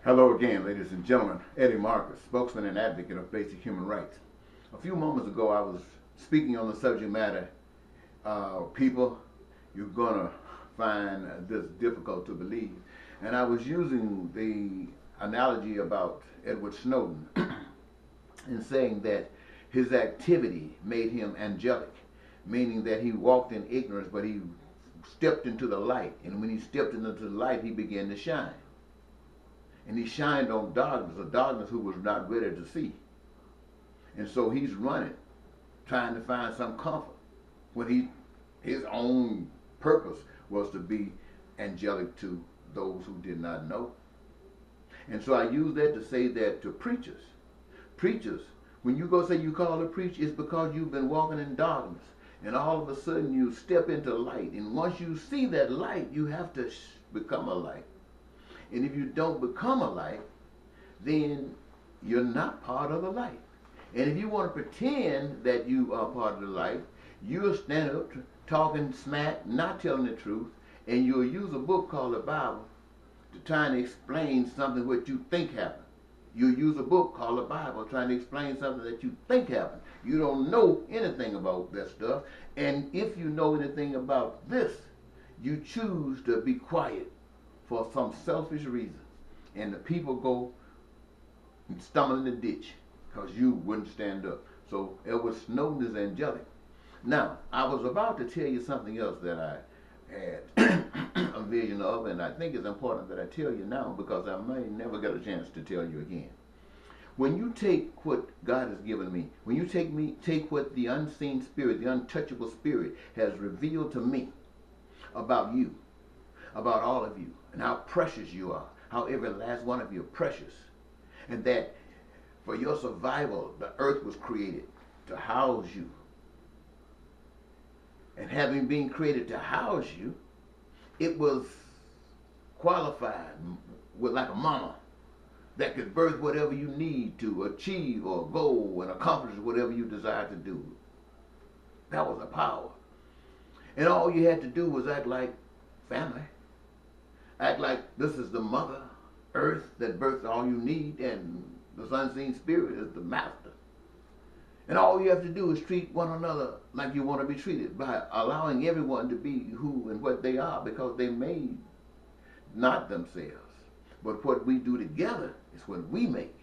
Hello again, ladies and gentlemen. Eddie Marcus, spokesman and advocate of basic human rights. A few moments ago, I was speaking on the subject matter, people, you're going to find this difficult to believe. And I was using the analogy about Edward Snowden in saying that his activity made him angelic, meaning that he walked in ignorance, but he stepped into the light. And when he stepped into the light, he began to shine. And he shined on darkness, a darkness who was not ready to see. And so he's running, trying to find some comfort, when his own purpose was to be angelic to those who did not know. And so I use that to say that to preachers, when you go say you call to preach, it's because you've been walking in darkness, and all of a sudden you step into light. And once you see that light, you have to become a light. And if you don't become a light, then you're not part of the light. And if you want to pretend that you are part of the light, you'll stand up talking smack, not telling the truth, and you'll use a book called the Bible to try and explain something what you think happened. You'll use a book called the Bible trying to explain something that you think happened. You don't know anything about that stuff. And if you know anything about this, you choose to be quiet for some selfish reason. And the people go and stumble in the ditch because you wouldn't stand up. So Edward Snowden is angelic. Now, I was about to tell you something else that I had a vision of, and I think it's important that I tell you now because I may never get a chance to tell you again. When you take what God has given me, when you take what the unseen spirit, the untouchable spirit has revealed to me about you, about all of you, and how precious you are, how every last one of you are precious, and that for your survival, the earth was created to house you. And having been created to house you, it was qualified with like a mama that could birth whatever you need to achieve or go and accomplish whatever you desire to do. That was a power. And all you had to do was act like family. Act like this is the mother, earth, that births all you need, and the unseen spirit is the master. And all you have to do is treat one another like you want to be treated by allowing everyone to be who and what they are, because they made not themselves. But what we do together is what we make.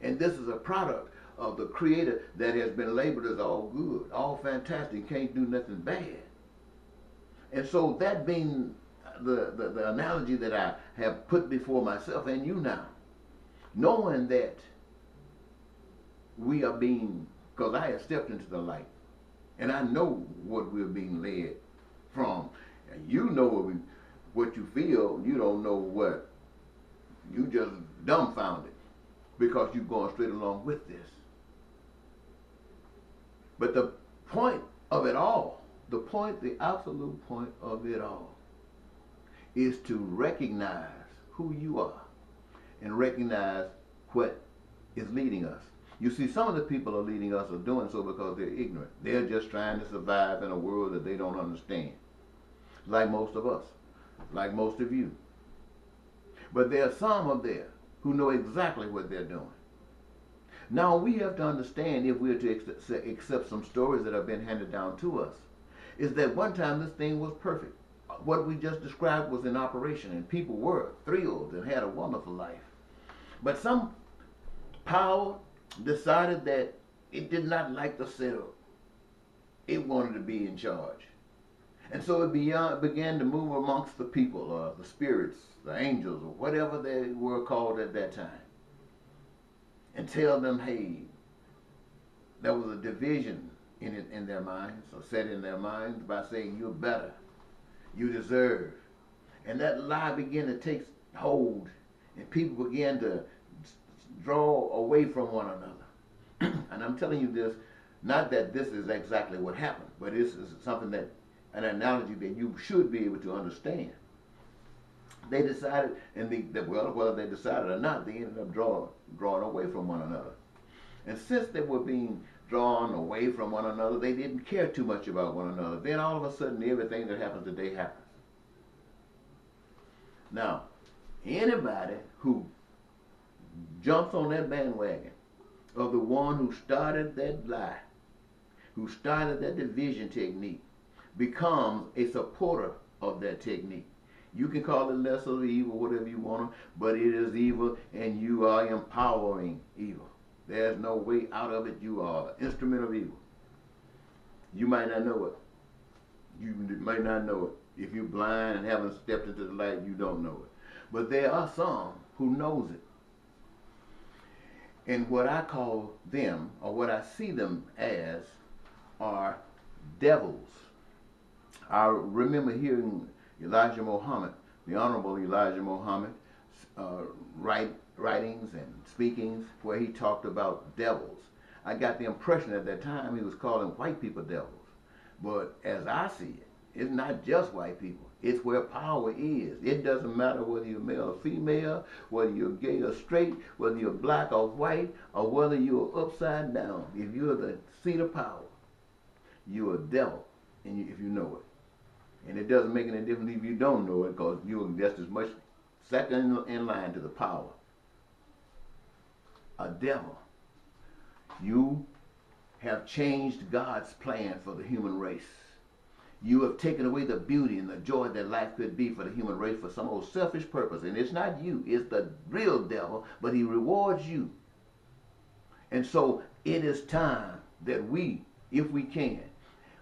And this is a product of the Creator that has been labeled as all good, all fantastic, can't do nothing bad. And so that being the analogy that I have put before myself and you now, knowing that we are being, because I have stepped into the light, and I know what we're being led from. And you know what you feel, you don't know what, you just dumbfounded because you're going straight along with this. But the point of it all, the absolute point of it all, is to recognize who you are and recognize what is leading us. You see, some of the people are leading us are doing so because they're ignorant. They're just trying to survive in a world that they don't understand. Like most of us, like most of you. But there are some up there who know exactly what they're doing. Now we have to understand, if we're to accept some stories that have been handed down to us, is that one time this thing was perfect. What we just described was in operation, and people were thrilled and had a wonderful life. But some power decided that it did not like the setup. It wanted to be in charge. And so it began to move amongst the people, the spirits, the angels, or whatever they were called at that time, and tell them, hey, there was a division in their minds, or set in their minds, by saying you're better, you deserve. And that lie began to take hold, and people began to draw away from one another. And I'm telling you this, not that this is exactly what happened, but this is something that, an analogy that you should be able to understand. They decided, well, whether they decided or not, they ended up drawing away from one another. And since they were being drawn away from one another, they didn't care too much about one another. Then all of a sudden, everything that happens today happens. Now, anybody who jumps on that bandwagon of the one who started that lie, who started that division technique, becomes a supporter of that technique. You can call it lesser evil, whatever you want to, but it is evil, and you are empowering evil. There's no way out of it. You are an instrument of evil. You might not know it. You might not know it. If you're blind and haven't stepped into the light, you don't know it. But there are some who knows it. And what I call them, or what I see them as, are devils. I remember hearing Elijah Muhammad, the Honorable Elijah Muhammad, writings and speakings where he talked about devils. I got the impression at that time he was calling white people devils. But as I see it, it's not just white people. It's where power is. It doesn't matter whether you're male or female, whether you're gay or straight, whether you're black or white, or whether you're upside down. If you're the seat of power, you're a devil, and if you know it. And it doesn't make any difference if you don't know it, because you're just as much second in line to the power. A devil. You have changed God's plan for the human race. You have taken away the beauty and the joy that life could be for the human race for some old selfish purpose. And it's not you, it's the real devil, but he rewards you. And so it is time that we, if we can,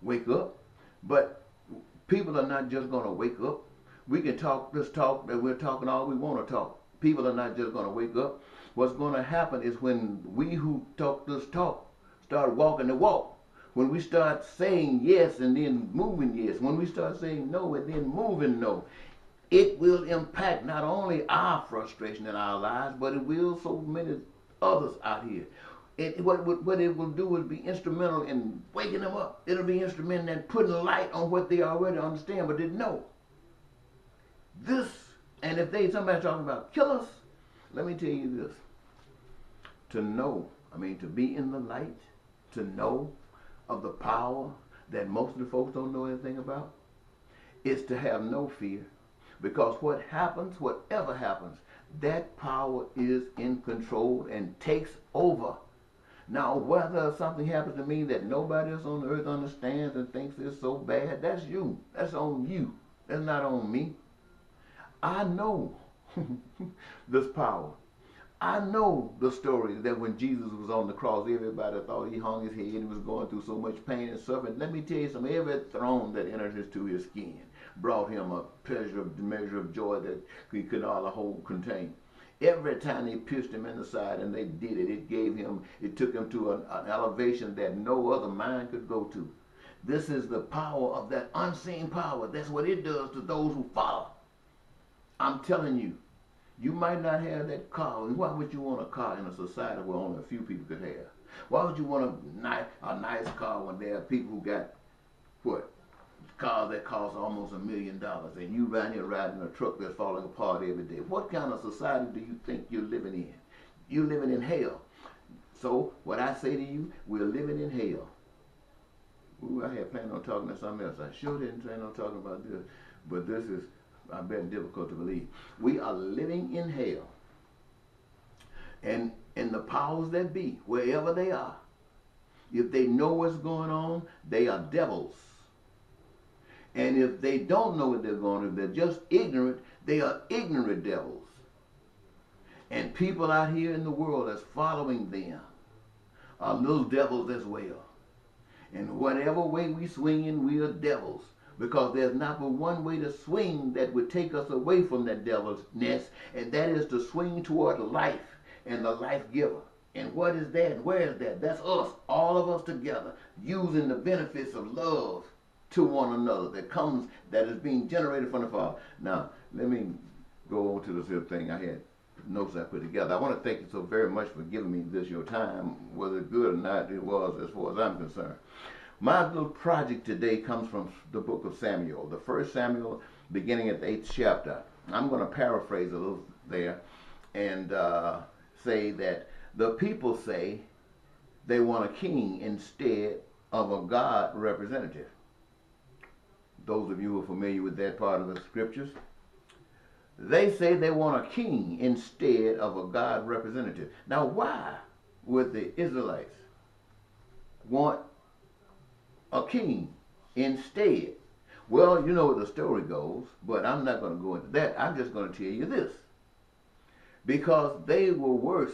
wake up. But people are not just going to wake up. We can talk this talk that we're talking all we want to talk. People are not just going to wake up. What's going to happen is when we who talk this talk start walking the walk, when we start saying yes and then moving yes, when we start saying no and then moving no, it will impact not only our frustration in our lives, but it will so many others out here. What it will do is be instrumental in waking them up. It'll be instrumental in putting light on what they already understand but didn't know. This, and if somebody's talking about kill us, let me tell you this. To know, to be in the light, to know of the power that most of the folks don't know anything about, is to have no fear. Because what happens, whatever happens, that power is in control and takes over. Now, whether something happens to me that nobody else on the earth understands and thinks is so bad, that's you. That's on you. That's not on me. I know this power. I know the story that when Jesus was on the cross, everybody thought he hung his head and was going through so much pain and suffering. Let me tell you something. Every throne that entered into his skin brought him a measure of joy that he could not hold contain. Every time they pierced him in the side, and they did it, it took him to an elevation that no other mind could go to. This is the power of that unseen power. That's what it does to those who follow. I'm telling you. You might not have that car. Why would you want a car in a society where only a few people could have? Why would you want a nice car when there are people who got, cars that cost almost $1 million, and you right here riding a truck that's falling apart every day? What kind of society do you think you're living in? You're living in hell. So what I say to you, we're living in hell. Ooh, I had planned on talking about something else. I sure didn't plan on talking about this, but this is, I bet, difficult to believe. We are living in hell. And the powers that be, wherever they are, if they know what's going on, they are devils. And if they don't know what they're going on, if they're just ignorant, they are ignorant devils. And people out here in the world that's following them are little devils as well. And whatever way we swing in, we are devils. Because there's not but one way to swing that would take us away from that devil's nest, and that is to swing toward life and the life giver. And what is that? And where is that? That's us, all of us together, using the benefits of love to one another that is being generated from the Father. Now, let me go on to this other thing I had notes I put together. I want to thank you so very much for giving me this your time. Whether it's good or not, it was as far as I'm concerned. My little project today comes from the book of Samuel, the 1 Samuel, beginning at the 8th chapter. I'm going to paraphrase a little there and say that the people say they want a king instead of a God representative. Those of you who are familiar with that part of the scriptures, They say they want a king instead of a God representative. Now, why would the Israelites want a king instead? Well, you know what the story goes, but I'm not going to go into that. I'm just going to tell you this. Because they were worse,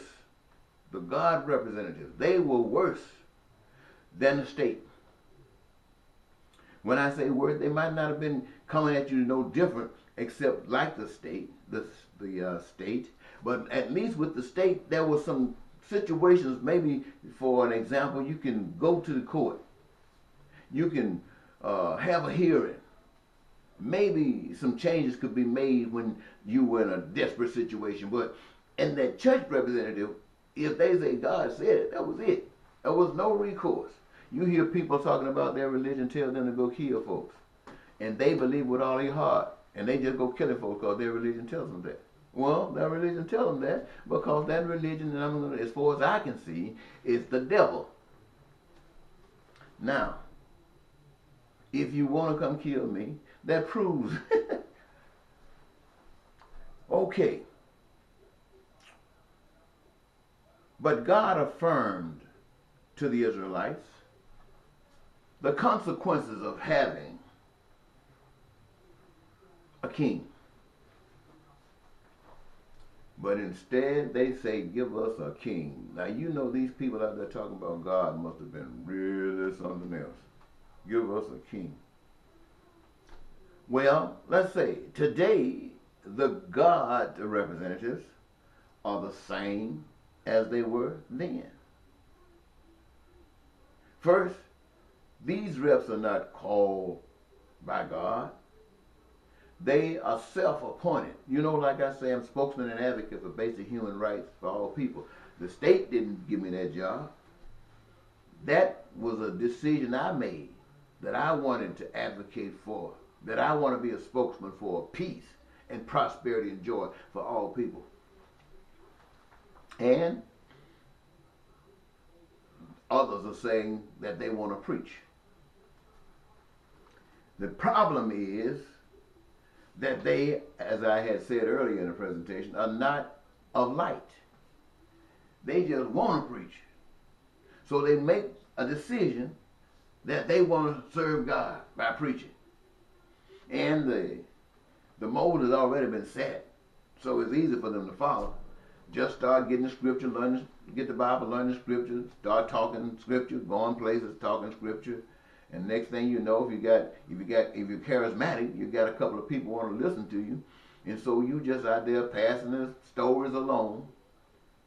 the God representatives, they were worse than the state. When I say worse, they might not have been coming at you no different, except like the state, the state. But at least with the state, there were some situations. Maybe, for an example, you can go to the court. You can have a hearing. Maybe some changes could be made when you were in a desperate situation. But in that church representative, if they say God said it, that was it. There was no recourse. You hear people talking about their religion tell them to go kill folks. And they believe with all their heart. And they just go killing folks because their religion tells them that. Well, their religion tells them that because that religion, and as far as I can see, is the devil. Now, if you want to come kill me, that proves. Okay. But God affirmed to the Israelites the consequences of having a king. But instead they say, give us a king. Now you know these people out there talking about God must have been really something else. Give us a king. Well, let's say today the God representatives are the same as they were then. First, these reps are not called by God. They are self-appointed. You know, like I say, I'm spokesman and advocate for basic human rights for all people. The state didn't give me that job. That was a decision I made that I wanted to advocate for, that I want to be a spokesman for peace and prosperity and joy for all people. And others are saying that they want to preach. The problem is that they, as I had said earlier in the presentation, are not of light. They just want to preach. So they make a decision that they want to serve God by preaching. And the mold has already been set, so it's easy for them to follow. Just start getting the scripture, get the Bible, learn the scripture, start talking scripture, going places, talking scripture. And next thing you know, if you're charismatic, you got a couple of people want to listen to you, and so you just out there passing the stories along,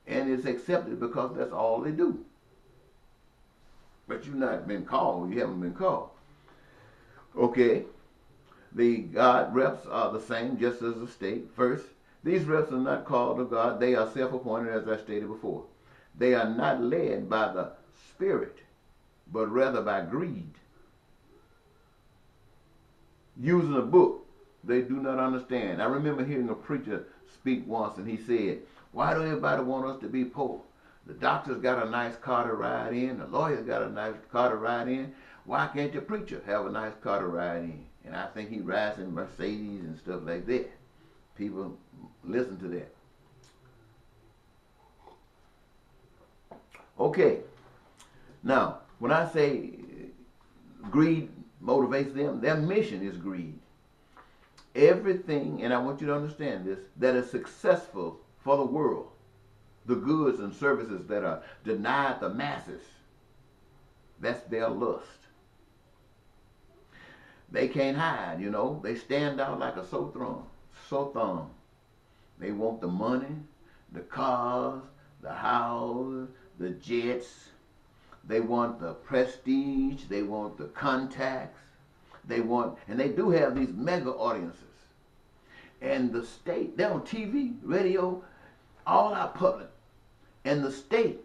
and it's accepted because that's all they do. But you've not been called. You haven't been called. Okay. The God reps are the same, just as the state. First, these reps are not called of God. They are self-appointed, as I stated before. They are not led by the Spirit, but rather by greed. Using a book they do not understand. I remember hearing a preacher speak once, and he said, why do everybody want us to be poor? The doctor's got a nice car to ride in. The lawyer's got a nice car to ride in. Why can't the preacher have a nice car to ride in? And I think he rides in Mercedes and stuff like that. People listen to that. Okay. Now, when I say greed motivates them, their mission is greed. Everything, and I want you to understand this, that is successful for the world, the goods and services that are denied the masses, that's their lust. They can't hide, you know. They stand out like a sore thumb. They want the money, the cars, the houses, the jets. They want the prestige. They want the contacts. And they do have these mega audiences. And the state, they're on TV, radio, all our public. And the state,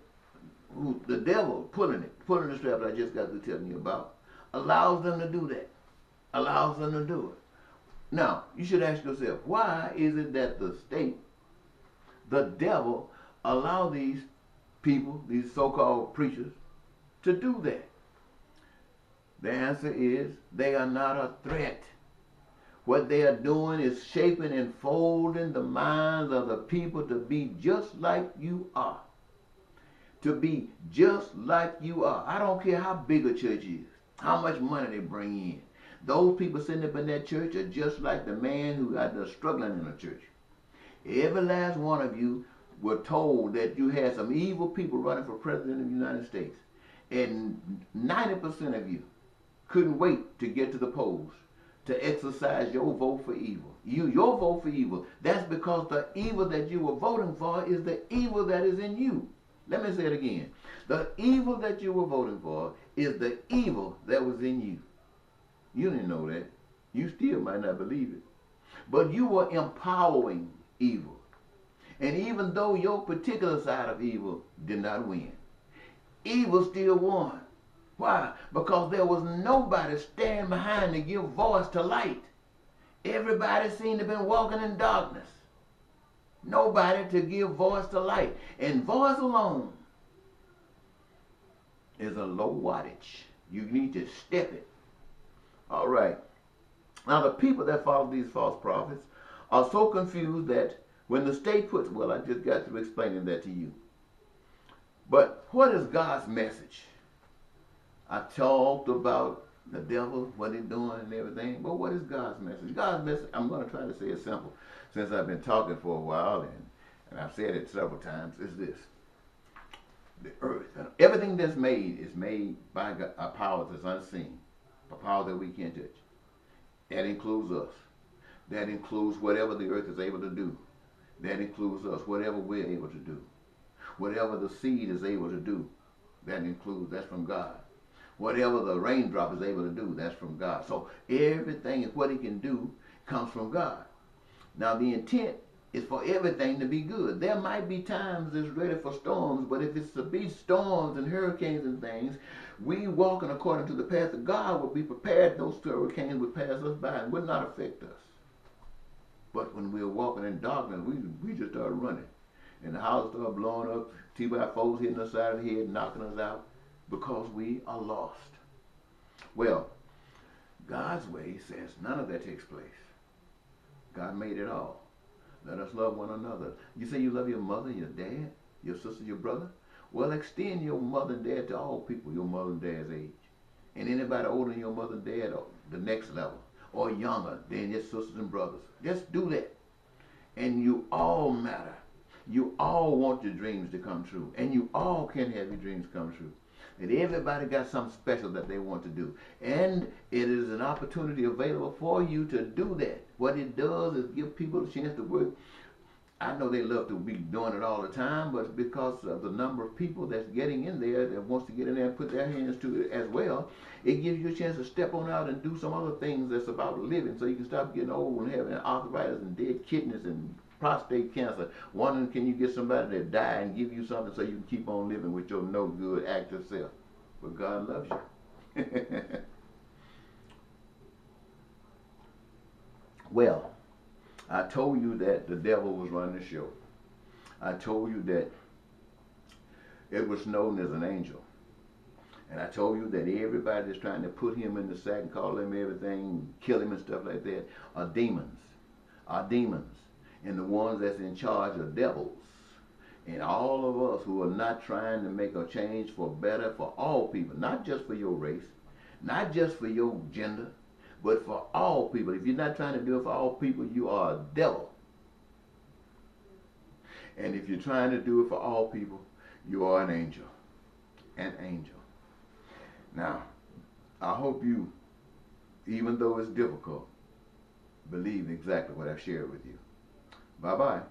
who the devil pulling the strap that I just got to telling you about, allows them to do that. Allows them to do it. Now, you should ask yourself, why is it that the state, the devil, allow these people, these so-called preachers, to do that? The answer is they are not a threat. What they are doing is shaping and folding the minds of the people to be just like you are. To be just like you are. I don't care how big a church is, how much money they bring in. Those people sitting up in that church are just like the man who got struggling in the church. Every last one of you were told that you had some evil people running for president of the United States. And 90% of you couldn't wait to get to the polls to exercise your vote for evil. Your vote for evil. That's because the evil that you were voting for is the evil that is in you. Let me say it again. The evil that you were voting for is the evil that was in you. You didn't know that. You still might not believe it. But you were empowering evil. And even though your particular side of evil did not win, evil still won. Why? Because there was nobody standing behind to give voice to light. Everybody seemed to have been walking in darkness. Nobody to give voice to light. And voice alone is a low wattage. You need to step it. All right. Now the people that follow these false prophets are so confused that when the state puts, well, I just got through explaining that to you. But what is God's message? I talked about the devil, what he's doing and everything, but what is God's message? God's message, I'm going to try to say it simple, since I've been talking for a while, and I've said it several times, is this. The earth, everything that's made is made by a power that's unseen, a power that we can't touch. That includes us. That includes whatever the earth is able to do. That includes us, whatever we're able to do. Whatever the seed is able to do, that's from God. Whatever the raindrop is able to do, that's from God. So everything is what he can do comes from God. Now the intent is for everything to be good. There might be times it's ready for storms, but if it's to be storms and hurricanes and things, we walking according to the path of God will be prepared. Those hurricanes would pass us by and would not affect us. But when we're walking in darkness, we just start running. And the house start blowing up, 2x4s hitting us side of the head, knocking us out, because we are lost. Well, God's way says none of that takes place. God made it all. Let us love one another. You say you love your mother, your dad, your sister, your brother? Well, extend your mother and dad to all people your mother and dad's age. And anybody older than your mother and dad, or the next level, or younger than your sisters and brothers. Just do that. And you all matter. You all want your dreams to come true. And you all can have your dreams come true. And everybody got something special that they want to do. And it is an opportunity available for you to do that. What it does is give people a chance to work. I know they love to be doing it all the time, but because of the number of people that's getting in there that wants to get in there and put their hands to it as well, it gives you a chance to step on out and do some other things that's about living, so you can stop getting old and having arthritis and dead kidneys and prostate cancer, wondering can you get somebody to die and give you something so you can keep on living with your no good active self. But God loves you. Well, I told you that the devil was running the show. I told you that Edward Snowden is an angel. And I told you that everybody that's trying to put him in the sack and call him everything, kill him and stuff like that, are demons. Are demons. And the ones that's in charge are devils. And all of us who are not trying to make a change for better for all people, not just for your race, not just for your gender, but for all people. If you're not trying to do it for all people, you are a devil. And if you're trying to do it for all people, you are an angel. An angel. Now, I hope you, even though it's difficult, believe exactly what I've shared with you. Bye-bye.